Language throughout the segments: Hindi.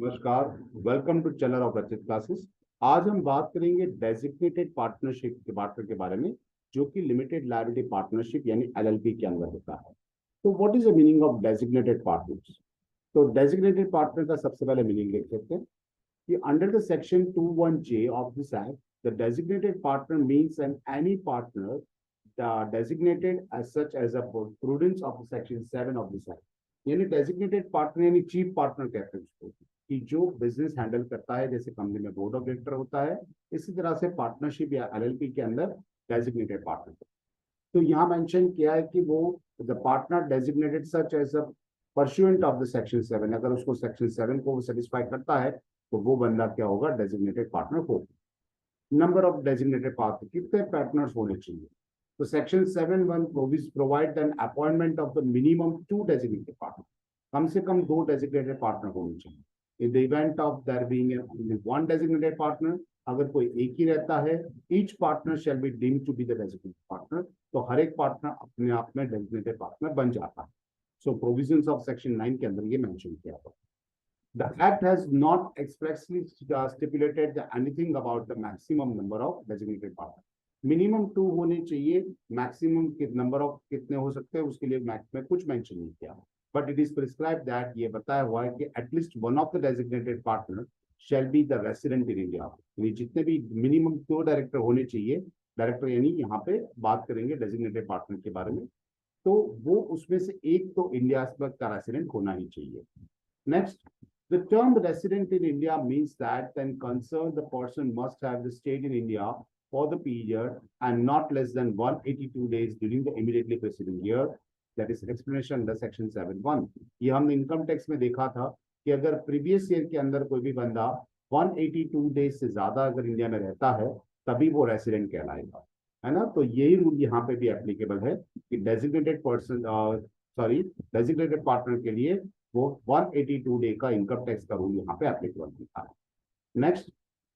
नमस्कार। वेलकम टू चैनल ऑफ रचित क्लासेस। आज हम बात करेंगे डेजिग्नेटेड पार्टनरशिप के पार्टनर के बारे में, जो कि लिमिटेड लायबिलिटी पार्टनरशिप यानी एलएलपी के अंदर होता है। तो what is the meaning of designated partners? तो डेजिग्नेटेड पार्टनर का सबसे पहले मीनिंग देख सकते हैं कि under the section 21J of this act, the designated partner means an any partner designated as such as a prudence of section 7 of this act। यानी डेजिग्नेटेड पार्टनर यानी चीफ पार्टनर कहते हैं उसको, कि जो बिजनेस हैंडल करता है, जैसे कंपनी में बोर्ड ऑफ डायरेक्टर होता है, इसी तरह से पार्टनरशिप या एलएलपी के अंदर डेजिग्नेटेड पार्टनर। तो यहाँ मेंशन किया है कि वो the partner designated such as a pursuant of the section 7, अगर उसको सेक्शन 7 को सेटिस्फाई करता है तो वो बंदा क्या होगा, डेजिग्नेटेड पार्टनर होगा। नंबर ऑफ डेजिग्नेटेड पार्टनर, कितने पार्टनर्स होने चाहिए? तो section 7(1) provide an appointment of the minimum 2 designated partner, कम से कम 2 डेजिग्नेटेड पार्टनर होने चाहिए। In the event of there being 1 designated partner, अगर कोई एक ही रहता है, each partner shall be deemed to be the designated partner, तो हर एक पार्टनर अपने आप में डेजिग्नेटेड पार्टनर बन जाता है। सो प्रोविजंस ऑफ सेक्शन 9 के अंदर ये मेंशन किया हुआ। The act has not expressly stipulated anything about the maximum number of designated partners। Minimum 2 होने चाहिए, मैक्सिमम नंबर ऑफ कितने हो सकते हैं उसके लिए मैक्स में कुछ मेंशन नहीं किया, but it is prescribe that, ये बताया हुआ है कि at least one of the designated partner shall be the resident in India. यानी जितने भी मिनिमम 2 डायरेक्टर होने चाहिए, डायरेक्टर यानी यहाँ पे बात करेंगे डेजिग्नेटेड पार्टनर के बारे में, तो वो उसमें से एक तो इंडिया का रेसिडेंट होना ही चाहिए। Next, the term resident in India means that then concerned the person must have stayed in India for the period and not less than 182 days during the immediately preceding year। That is explanation under section 7(1)। ये हमने इनकम टैक्स में देखा था कि अगर प्रीवियस ईयर के अंदर कोई भी बंदा 182 डेज से ज्यादा अगर इंडिया में रहता है, तभी वो रेसिडेंट कहलाएगा, है ना। तो यही रूल यहाँ पे भी एप्लीकेबल है कि डेजिग्नेटेड पर्सन डेजिग्नेटेड पार्टनर के लिए वो 182 डे का इनकम टैक्स का रूल यहाँ पे एप्लीकेबल होता है। Next,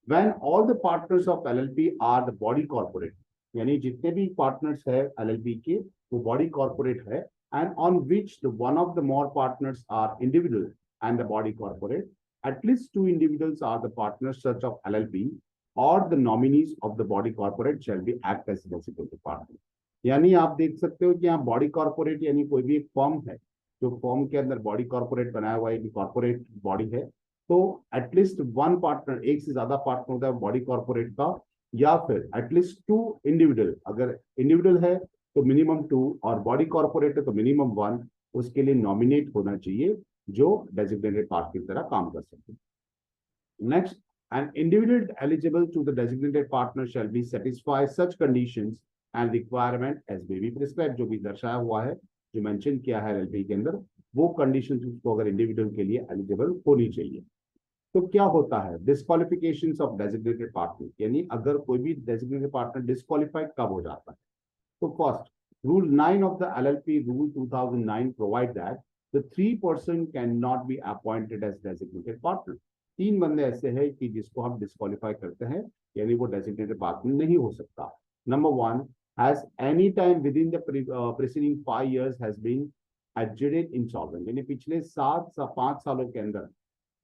when all the partners of LLP are the body corporate, यानी जितने भी पार्टनर्स है एलएलपी के वो बॉडी कॉर्पोरेट है, and on which the one of the more partners are individual and the body corporate, at least 2 individuals are the partners such of LLP और the nominees of the body corporate shall be act as designated partner. यानी आप देख सकते हो कि यहाँ बॉडी कॉर्पोरेट यानी कोई भी एक फर्म है जो फॉर्म के अंदर बॉडी कॉर्पोरेट बनाया हुआ है कि कॉर्पोरेट बॉडी है, तो एटलीस्ट 1 पार्टनर, एक से ज्यादा पार्टनर होता है बॉडी कॉर्पोरेट का, या फिर एटलीस्ट 2 इंडिविजुअल, अगर इंडिविजुअल है तो मिनिमम 2 और बॉडी कॉर्पोरेट है तो मिनिमम 1, उसके लिए नॉमिनेट होना चाहिए जो डेजिग्नेटेड पार्टनर की तरह काम कर सके। Next, an individual eligible to the designated partner shall be satisfy such conditions and requirement as may be prescribed। जो भी दर्शाया हुआ है, जो मेंशन किया है एलएलपी के अंदर, वो कंडीशंस उसको अगर इंडिविजुअल के लिए एलिजिबल होनी चाहिए। तो क्या होता है डिस्क्वालिफिकेशंस ऑफ डेजिग्नेटेड पार्टनर, यानी अगर कोई भी डेजिग्नेटेड पार्टनर डिस्क्वालिफाइड कब हो जाता है? तो first, rule 9 of the LLP rule 2009 provide that the 3 person can not be appointed as designated partner. 3 बंदे ऐसे हैं कि जिसको हम डिस्क्वालीफाई करते हैं, यानी वो डेजिग्नेटेड पार्टनर नहीं हो सकता। Number 1, has any time within the preceding 5 years has been adjudged insolvent, यानी पिछले 5 सालों के अंदर,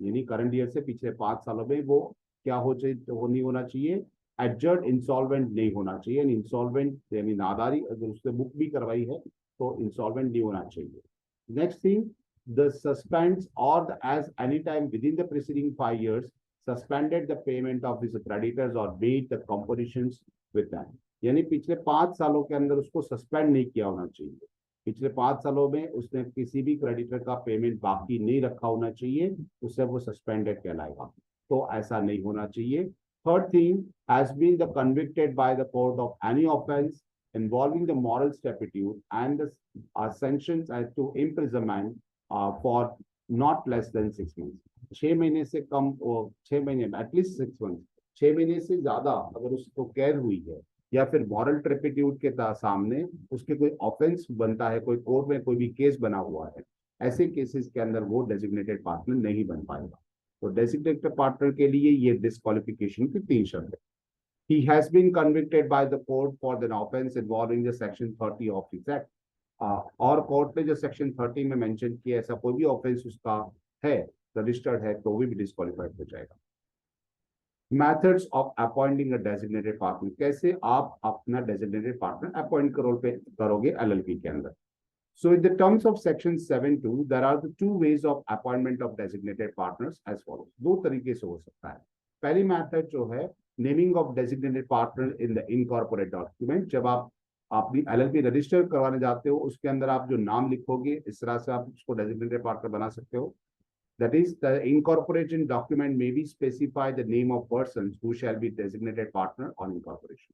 यानी करंट ईयर से पिछले 5 सालों में वो क्या हो चाहिए, वो नहीं होना चाहिए, एडजर्ड इंसॉल्वेंट नहीं होना चाहिए। इंसॉल्वेंट यानी नादारी, अगर उससे बुक भी करवाई है तो इंसॉल्वेंट नहीं होना चाहिए। Next thing, the suspends or as any time within the preceding 5 years suspended the payment of his creditors or made the compositions with them, यानी पिछले 5 सालों के अंदर उसको सस्पेंड नहीं किया होना चाहिए, पिछले 5 सालों में उसने किसी भी क्रेडिटर का पेमेंट बाकी नहीं रखा होना चाहिए, उससे वो सस्पेंडेड कहलाएगा, तो ऐसा नहीं होना चाहिए। Third thing, has been the convicted by the court of any offence involving the moral turpitude and the sanctions as to imprisonment for not less than 6 months। 6 महीने से कम, 6 महीने एटलीस्ट 6 months, 6 महीने से ज्यादा अगर उसको कैद हुई है, या फिर मॉरल ट्रेपिट्यूड के सामने उसके कोई ऑफेंस बनता है, कोई कोर्ट में कोई भी केस बना हुआ है, ऐसे केसेस के अंदर वो डेजिग्नेटेड पार्टनर नहीं बन पाएगा। तो डेजिग्नेटेड पार्टनर के लिए ये डिस्क्वालिफिकेशन की 3 शर्त है। He has been convicted by the court for the offense involving the section 30 of this act। और कोर्ट ने जो सेक्शन 30 में मेंशन किया ऐसा कोई भी ऑफेंस उसका है रजिस्टर्ड है तो भी डिस्क्वालीफाइड हो जाएगा। Methods of appointing a designated partner, कैसे आप अपना डेजिग्नेटेड पार्टनर अपॉइंट करोगे एलएलपी के अंदर। So in the terms of section 7(2), there are the two ways of appointment of designated partners as follows. दो तरीके से हो सकता है। पहली मेथड जो है naming of designated partner in the incorporate document, जब आप अपनी एलएलपी रजिस्टर करवाने जाते हो उसके अंदर आप जो नाम लिखोगे इस तरह से आप उसको डेजिग्नेटेड पार्टनर बना सकते हो। That is, the incorporation document may be specify the name of persons who shall be designated partner on incorporation.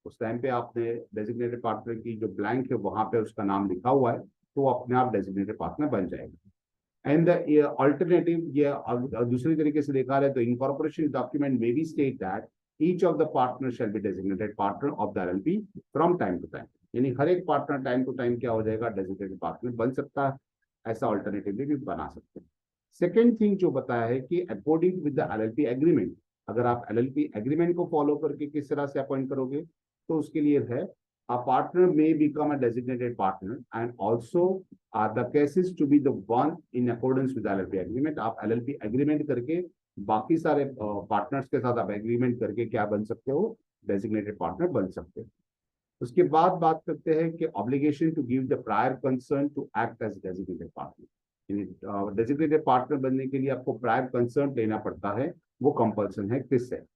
उस टाइम पे आपने डेजिग्नेटेड पार्टनर की जो ब्लैंक है वहां पे उसका नाम लिखा हुआ है तो अपने आप डेजिग्नेटेड पार्टनर बन जाएगा। एंड द अल्टरनेटिव, ये दूसरी तरीके से देखा जाए तो इनकॉर्पोरेशन डॉक्यूमेंट में भी state that each of the partner shall be designated partner of the LLP from time to time, यानी हर एक पार्टनर टाइम टू टाइम क्या हो जाएगा, डेजिग्नेटेड पार्टनर बन सकता है। ऐसा अल्टरनेटिव भी बना सकते हैं। सेकेंड थिंग जो बताया है कि according with the LLP agreement, अगर आप एलएलपी एग्रीमेंट को फॉलो करके किस तरह से अपॉइंट करोगे तो उसके लिए है a partner may become a designated partner and also the cases to be the one in accordance with LLP agreement। आप LLP agreement करके बाकी सारे पार्टनर्स के साथ आप एग्रीमेंट करके क्या बन सकते हो, डेजिग्नेटेड पार्टनर बन सकते हो। उसके बाद बात करते हैं कि obligation to give the prior concern to act as designated partner. Designated partner बनने के लिए आपको प्रायर कंसर्न लेना पड़ता है, वो कंपल्सन है किससे।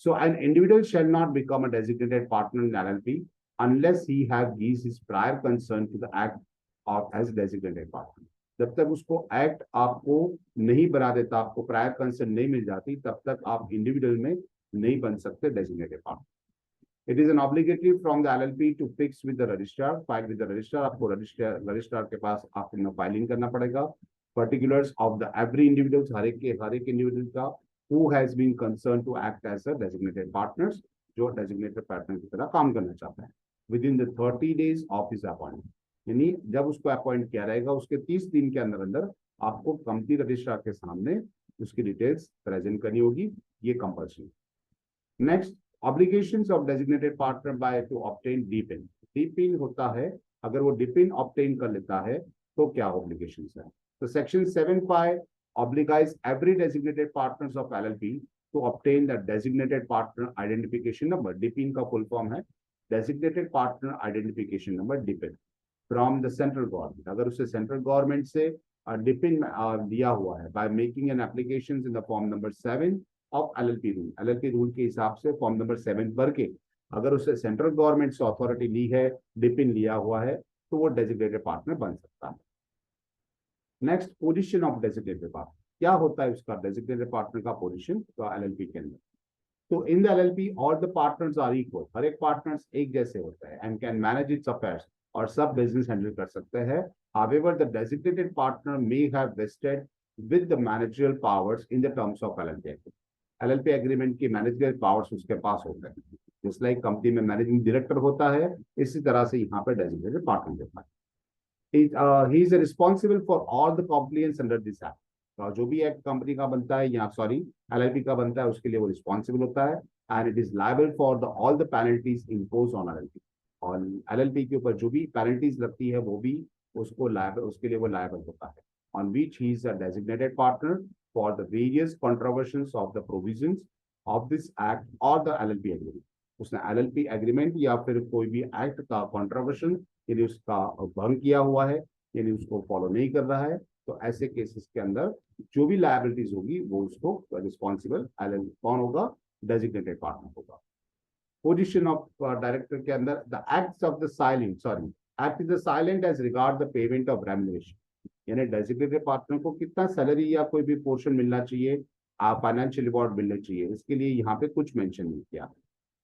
So an individual shall not become a designated partner in LLP unless he have gives his prior consent to the act of as designated partner। जब तक उसको एक्ट आपको नहीं बना देता, आपको प्रायर कंसेंट नहीं मिल जाती, तब तक आप इंडिविजुअल में नहीं बन सकते designated partner. It is an obligatory from the LLP to fix with the registrar, file with the registrar, आपको रजिस्ट्रार के पास आपको फाइलिंग करना पड़ेगा। Particulars of the every individual, हर एक इंडिविजुअल का who has been concerned to act as a designated partners, जो designated partner की तरह काम करना चाहता है within the 30 days of his appointment, यानी जब उसको अपॉइंट किया रहेगा उसके 30 दिन के अंदर अंदर आपको कंपनी रजिस्ट्रार के सामने उसकी डिटेल्स प्रेजेंट करनी होगी, ये compulsory. Next, obligations of designated partner by to obtain DPIN. DPIN होता है, अगर वो डीपिन ऑब्टेन कर लेता है तो क्या ऑब्लिगेशंस है। तो section 7(5) obliges every designated partners of LLP to obtain the designated partner identification number। DIPIN का फुल फॉर्म है Designated Partner Identification Number, DIPIN, from the central government। अगर उसे सेंट्रल गवर्नमेंट से DIPIN दिया हुआ है by making an application in the form number 7 of LLP rule। LLP rule के हिसाब से फॉर्म नंबर 7 भर के अगर उसे सेंट्रल गवर्नमेंट से अथॉरिटी ली है, DIPIN लिया हुआ है, तो वो डेजिग्नेटेड पार्टनर बन सकता है। Next, position of designated partner, क्या होता है उसका डेजिग्नेटेड पार्टनर का पोजीशन तो एलएलपी के अंदर। तो in the LLP all the partners are equal, हर एक पार्टनर्स एक जैसे होता है and can manage its affairs, और सब बिजनेस हैंडल कर सकते हैं। However the designated partner may have vested with the managerial powers in the terms of LLP agreement की मैनेजरियल पावर्स उसके पास होते हैं, जिस लाइक कंपनी में मैनेजिंग डायरेक्टर होता है, इसी तरह से यहाँ पे डेजिग्नेटेड पार्टनर होता है। he is responsible for all the compliance under this act। जो भी एक्ट कंपनी का बनता है या सॉरी एलएलपी का बनता है उसके लिए वो रिस्पॉन्सिबल होता है, and it is liable for the all the penalties impose on LLP. और एलएलपी के ऊपर जो भी पेनल्टीज लगती है वो भी उसको लायबल, उसके लिए वो लायबल होता है। On which he is a designated partner for the various controversies of the provisions of this act और द एलएलपी एग्रीमेंट। उसने एलएलपी एग्रीमेंट या फिर कोई भी एक्ट का कंट्रोवर्शन यदि उसका भंग किया हुआ है, यानी उसको फॉलो नहीं कर रहा है, तो ऐसे केसेस के अंदर जो भी लायबिलिटीज होगी वो उसको रिस्पॉन्सिबल कौन होगा, डेजिग्नेटेड पार्टनर होगा। पोजीशन ऑफ डायरेक्टर के अंदर the acts of the silent sorry act is the silent as regard the payment of remuneration, यानी डेजिग्नेटेड पार्टनर को कितना सैलरी या कोई भी पोर्शन मिलना चाहिए, फाइनेंशियल रिवॉर्ड मिलना चाहिए, इसके लिए यहाँ पे कुछ मेंशन नहीं किया।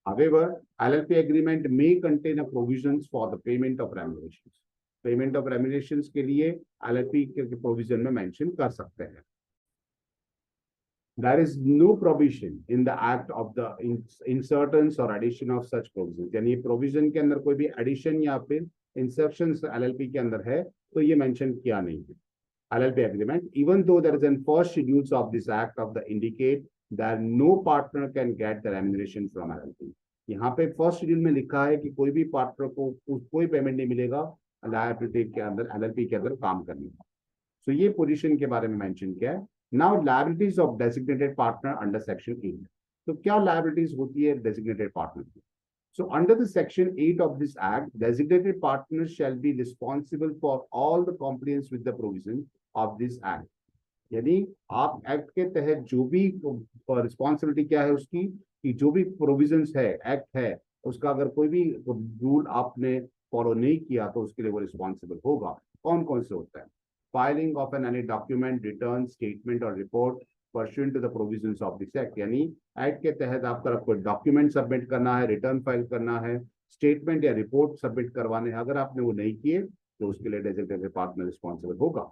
However, LLP agreement may contain a provisions for the payment of remunerations। Payment of remunerations के लिए एलएलपी के प्रोविजन में मेंशन कर सकते हैं। There is no provision in the act of the insertions or addition of such provisions, यानी प्रोविजन के अंदर कोई भी एडिशन या फिर इंसर्शंस एलएलपी के अंदर है तो ये मेंशन किया नहीं है। LLP agreement, even though there is an first schedules of this act of the indicate that no partner can get the remuneration from LLP। यहाँ पे फर्स्ट शेड्यूल में लिखा है कि कोई भी पार्टनर को कोई पेमेंट नहीं मिलेगा लायबिलिटी के अंदर एलएलपी के अंदर काम करने का। सो ये पोजीशन के बारे में मेंशन किया है। Now liabilities of designated partner under section 8। तो क्या लायबिलिटीज होती है डेजिग्नेटेड पार्टनर की? So under the section 8 of this act, designated partners shall be responsible for all the compliance with the provisions of this act. यानी आप एक्ट के तहत जो भी रिस्पॉन्सिबिलिटी क्या है उसकी, कि जो भी प्रोविजंस है एक्ट है उसका अगर कोई भी रूल आपने फॉलो नहीं किया तो उसके लिए वो रिस्पॉन्सिबल होगा। कौन कौन से होता है? Filing of an any document, return, statement और report pursuant to the provisions of this act. यानी एक्ट के तहत आपका कोई डॉक्यूमेंट सबमिट करना है, रिटर्न फाइल करना है, स्टेटमेंट या रिपोर्ट सबमिट करवाने हैं, अगर आपने वो नहीं किए तो उसके लिए डेजिग्नेटेड पार्टनर रिस्पॉन्सिबल होगा।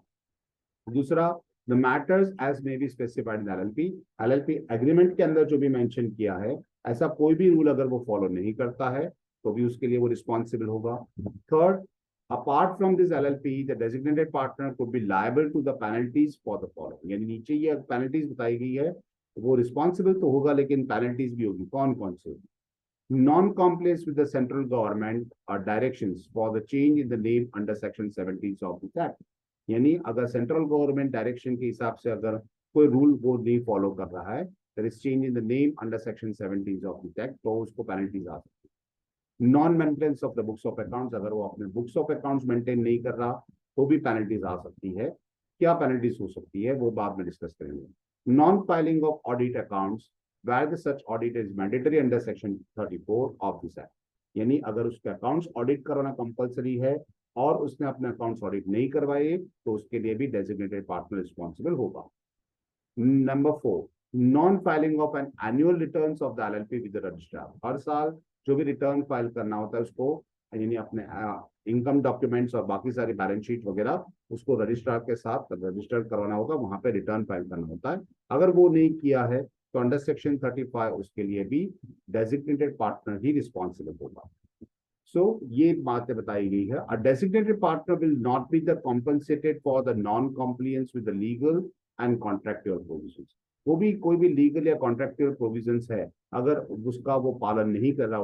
दूसरा, the matters as may be specified in LLP. LLP agreement के अंदर जो भी मेंशन किया है, ऐसा कोई भी रूल अगर वो फॉलो नहीं करता है तो भी उसके लिए वो रिस्पॉन्सिबल होगा। Third, apart from this LLP, the designated partner could be liable to the penalties for the following। यानी नीचे ये पेनल्टीज बताई गई है, वो रिस्पॉन्सिबल तो होगा लेकिन पेनल्टीज भी होगी। कौन कौन से? Non compliance with the central government और directions for the change in the name under section 17 of this act. यानी अगर सेंट्रल गवर्नमेंट डायरेक्शन के हिसाब से अगर कोई रूल वो नहीं फॉलो कर रहा है, there is change in the name under section 17 of this act, तो उसको पेनल्टीज आ सकती है। Non maintenance of the books of accounts, अगर वो अपने बुक्स ऑफ अकाउंट्स मेंटेन नहीं कर रहा तो भी पेनल्टीज आ सकती है। क्या पेनल्टीज हो सकती है वो बाद में डिस्कस करेंगे। Non filing of audit accounts where the such audit is mandatory under section 34 of this act। यानी अगर उसके अकाउंट्स ऑडिट करवाना कंपलसरी है और उसने अपने अकाउंट्स ऑडिट नहीं करवाए तो उसके लिए भी डेजिग्नेटेड पार्टनर रिस्पॉन्सिबल होगा। Number 4, non filing of an annual returns of the LLP with the registrar. हर साल जो भी रिटर्न फाइल करना होता है उसको, यानी अपने इनकम डॉक्यूमेंट्स और बाकी सारी बैलेंस शीट वगैरह उसको रजिस्ट्रार के साथ रजिस्टर करवाना होगा, वहां पे रिटर्न फाइल करना होता है। अगर वो नहीं किया है तो अंडर सेक्शन 35 उसके लिए भी डेजिग्नेटेड पार्टनर ही रिस्पॉन्सिबल होगा। सो ये बातें बताई गई है। अ designated partner will not be the compensated for the non compliance with the legal and contractual provisions. वो भी कोई भी लीगल या कॉन्ट्रैक्चुअल प्रोविजंस है, अगर उसका वो पालन नहीं कर रहा,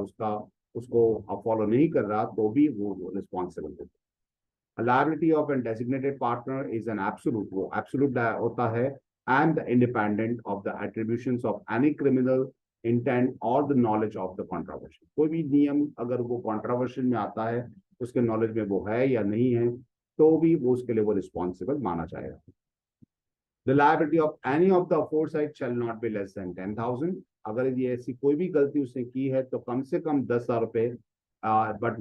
उसको फॉलो नहीं कर रहा तो भी वो रिस्पॉन्सिबल होगा। Liability of an designated partner is an absolute, वो एब्सोल्यूट होता है and independent of the attributions of any criminal intent or the knowledge of the controversy। कोई भी नियम अगर वो controversy में आता है, उसके नॉलेज में वो है या नहीं है, तो भी वो उसके लिए वो रिस्पॉन्सिबल माना जाएगा। The liability of any of the aforesaid shall not be less than 10,000। अगर ये ऐसी कोई भी गलती उसने की है तो कम से कम 10,000 रुपए, but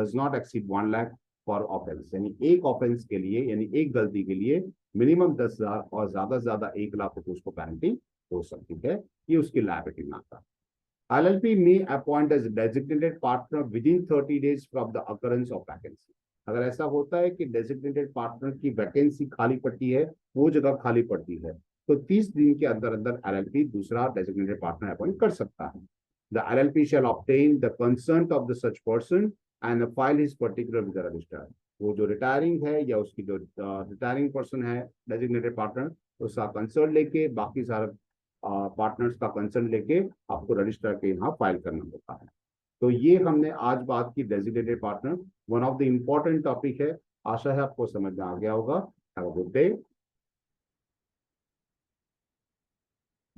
does not exceed 1 lakh for offence. यानी एक ऑफेंस के लिए, यानी एक गलती के लिए मिनिमम 10,000 और ज्यादा से ज्यादा 1 लाख रुपए उसको पेनल्टी हो सकती है। ये उसकी लायबिलिटी में आता है। एलएलपी में appoint as designated partner within 30 days from the occurrence of vacancy. अगर ऐसा होता है कि डेजिग्नेटेड पार्टनर की वैकेंसी खाली पड़ती है, वो जगह खाली पड़ती है, तो 30 दिन के अंदर अंदर एलएलपी दूसरा डेजिग्नेटेड पार्टनर अपॉइंट कर सकता है। The LLP shall obtain the consent of the such person and file his particular with the registrar. वो जो रिटायरिंग है या उसकी जो रिटायरिंग पर्सन है डेजिग्नेटेड पार्टनर, उसका कंसर्न लेके, बाकी सारे पार्टनर्स का कंसर्न लेके आपको रजिस्ट्रार के यहाँ फाइल करना होता है। तो ये हमने आज बात की designated partner, one of the important topic है। आशा है आपको समझ में आ गया होगा। Have a good day.